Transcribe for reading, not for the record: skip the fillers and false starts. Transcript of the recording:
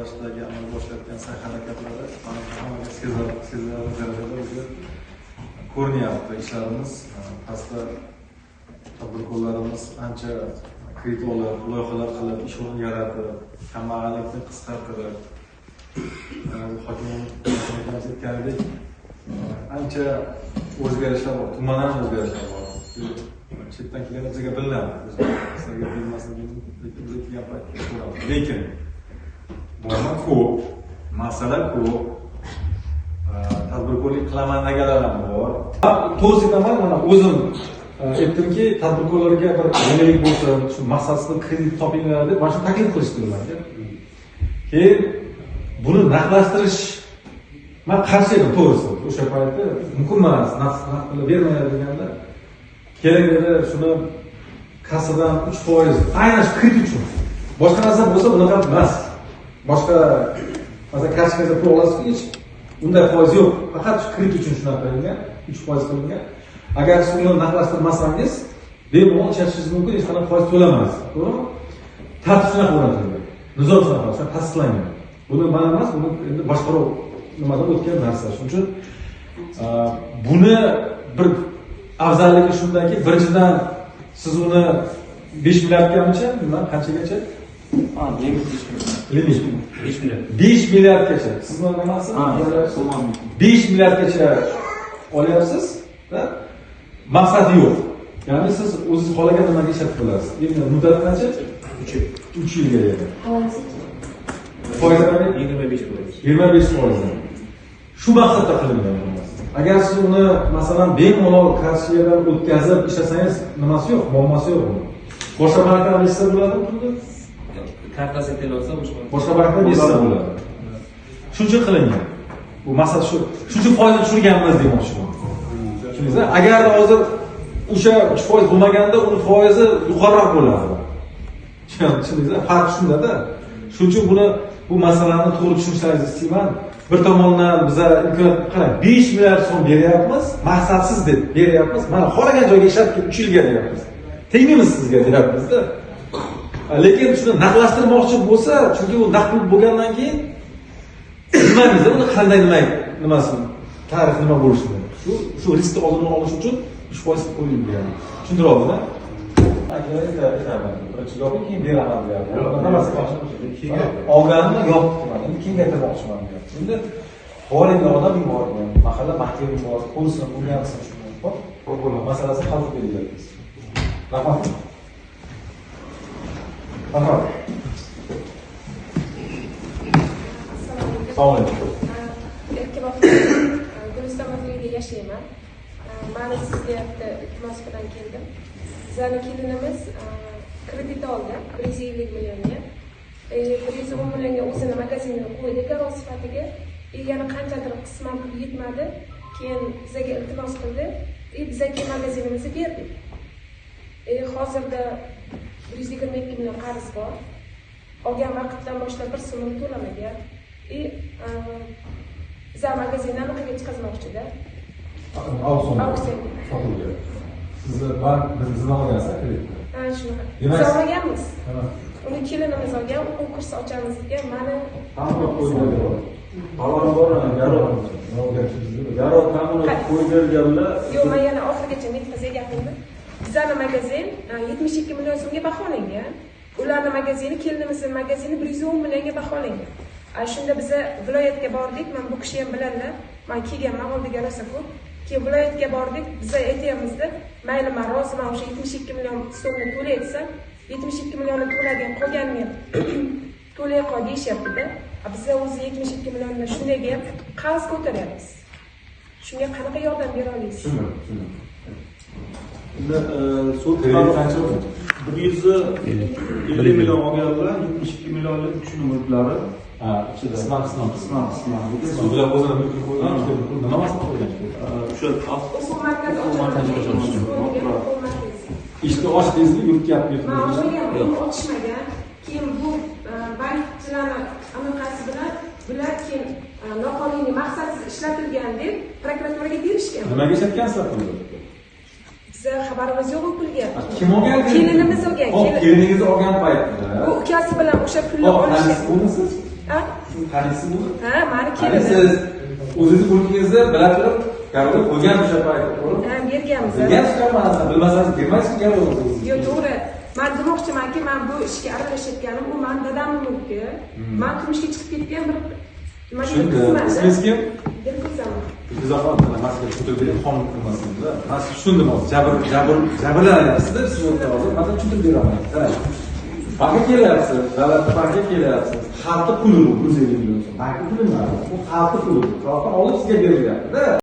to'g'rilashdagi amalga oshayotgan sa'y harakatlari hammaga sezilarli darajada o'zi ko'rinyapti. Ishlarimiz pastda tadbirkorlarimiz ancha kredit olib, loyihalar qilib, ish o'rni yaratib, kambag'allikni qisqartirib, hokimimiz aytganidek ancha o'zgarishlar bor, tumandan o'zgarishlar bor. Chetdan kelgan bizga bilinadi. Sizlarga bilmasligi lekin biz kelgan paytda ko'ramiz. Lekin muammo ko'p, masala ko'p. Tadbirkorlik qilaman deganlar ham bor. To'g'risi aytaman, mana o'zim aytdimki, tadbirkorlarga bir yengillik bo'lsin, shu maqsadsiz kredit topinglar deb mana shu taklif qilishdi ularga. Keyin buni naqdlashtirish men qarshi edim to'g'risi. O'sha paytda mumkin emas, naqd pul bermaydi deganda kerakida shuni kassadan 3% aynan shu kredit uchun. Boshqa narsa bo'lsa bunaqa emas. Boshqa masalan kartochkaga pul olasiz hech unday foiz yo'q. Faqat shu kredit uchun shunaqa qilingan, 3% qilingan. Agar siz uni naqdlashtirmasangiz, bemalol ishlatishingiz mumkin, hech qanday foiz to'lamaysiz. To'g'rimi? Tartib shunaqa o'rnatilgan. Nizom shunaqa, tasdiqlangan. Buni mana emas, buni endi boshqaruv nimadan o'tgan narsa. Shuning uchun buni bir afzalligi shundaki, birinchidan siz uni 5 milliardgacha, nima qanchagacha? Limit 5 milliard. 5 milliardgacha. Siz nimasi? 5 milliardgacha olyapsiz va maqsadi yo'q. Ya'ni siz o'zingiz xohlagan nimaga ishlatib olasiz. Endi muddat qancha? 3 yilga edi. Foizlari 25%. Shu maqsadda qilingan. Agar siz uni masalan bemalol kartochkadan o'tkazib ishlasangiz nimasi yo'q, muammosi yo'q uni. Boshqa bankdan bersa bo'ladimi pulni? Kartasi olsa boshqa bankdan bersa bo'ladi. Shuning uchun qilingan. Bu maqsad shu. Shuning uchun foizni tushirganmiz demoqchiman. Tushundingizmi? Agar hozir o'sha 3% bo'lmaganda uni foizi yuqoriroq bo'lardi. Tushundingizmi? Farq shunda-da. Shuning uchun bu masalani to'g'ri tushunishlaringizni istayman. Bir tomondan biza imkoniyat qarang, 5 milliard so'm beryapmiz, maqsadsiz deb beryapmiz. Mana xohlagan joyga ishlatib 3 yilga beryapmiz. Tegmaymiz sizga deyapmiz-da. Lekin shuni naqdlashtirmoqchi bo'lsa, chunki u naqd pul bo'lgandan keyin bilmaymiz, uni qanday nimasi, tarix nima bo'lishini. Shu riskni oldini olish uchun 3% qo'yilgan. Tushuntiryapman-a? Birinchi yopib keyin beraman deyapti. Nimasi olganni yopib turadi. Endi kengaytirmoqchiman deyapti. Endi xorijga odam yuborgan, mahalla maktab yuborgan, ko'rsin, o'rgansin shuni. Hop, masalasini hal qilib beryapmiz. Rahmat. Rahmat. Assalomu alaykum. Gulistonda yashayman. Mana sizga iltimos bilan keldim. Bizning kelinimiz kredit oldi 150 millionga. 110 millionga o'zini magazinini qo'ydi garov sifatiga. Yana qanchadir qisman pul yetmadi. Keyin bizga iltimos qildi. Bizga magazinimizni berdik. Hozirda 122 million qarz bor. Olgan vaqtdan boshlab bir so'm to'lamagan. Bizga magazinni aniqaga chiqazmoqchida. Auksion. Siz bank bizni olgansiz kreditni. Ha, shunaqa. Biz olganmiz. Uni kelinimiz olgan, konkurs ochamiz degan, mana hamma qo'ydi. Avvalroq garov ta'minot qo'ydirganlar. Yo'q, men yana oxirigacha netkazay gapimni. Bizning magazin 72 million so'mga baholangan. Ularning magazini, kelinimizning magazini 110 millionga baholangan. Shunda biz viloyatga bordik, men bu kishi ham bilanlar. Men kelganman, oldiga rosa ko'p. Keyin viloyatga bordik, biz aytayapmiz-da, mayli men roziman, o'sha 72 million so'mni to'laysan, 72 millionni to'lagan, qolganini to'lay qol deyishyapti-da. Biz o'zi 72 millionni shundaga ham qarz ko'taryapmiz. Shunga qanaqa yordam bera olasiz? Tushundim. Endi sud qancha 150 million olganlar, 72 millionlik 3 mulklari ichida qisman. Sudlar o'zini mulkini qo'ygan, nima maqsad qo'ygan? O'sha ishni ochdingizmi, yurtga ochmagan. Keyin bu bankchilarning aloqasi bilan bular keyin noqonuniy maqsadsiz ishlatilgan deb prokuraturaga berishgan. Nimaga ishlatgansizlar pulni? Biz xabarimiz yo'q pulga. Kim olgan? Kelinimiz olgan. Keliningiz olgan paytda. Bu ukasi bilan o'sha pulni olishgan. Buni siz Ha? Qanisi bu? Ha, mani Qani kelinim. siz o'zingizni mulkingizni bila turib, garovga qo'ygan o'sha payt. Ha, berganmiz. Degan chiqarmasdan bilmasangiz bermaysiz garovga o'zingiz. Yo'q, to'g'ri. Men demoqchimanki, men bu ishga aralashayotganim u meni dadamning mulki. Men turmushga chiqib ketgan bir nima Shunda deyman. ismingiz kim? Dilfuzaman. Izohot bilan mas'ul tushuntirib bering, xonlik qilmasinda. Men siz tushundim hozir. Jabrlanyapsiz-da siz o'rta hozir. Men tushuntirib beraman. Qarang. Banka kelyapsiz, davlat banka kelyapsiz. Xalqning puli bu, 150 million so'm. Banka puli emas. Bu xalqning puli. Xalqning olib sizga berilyapti-da.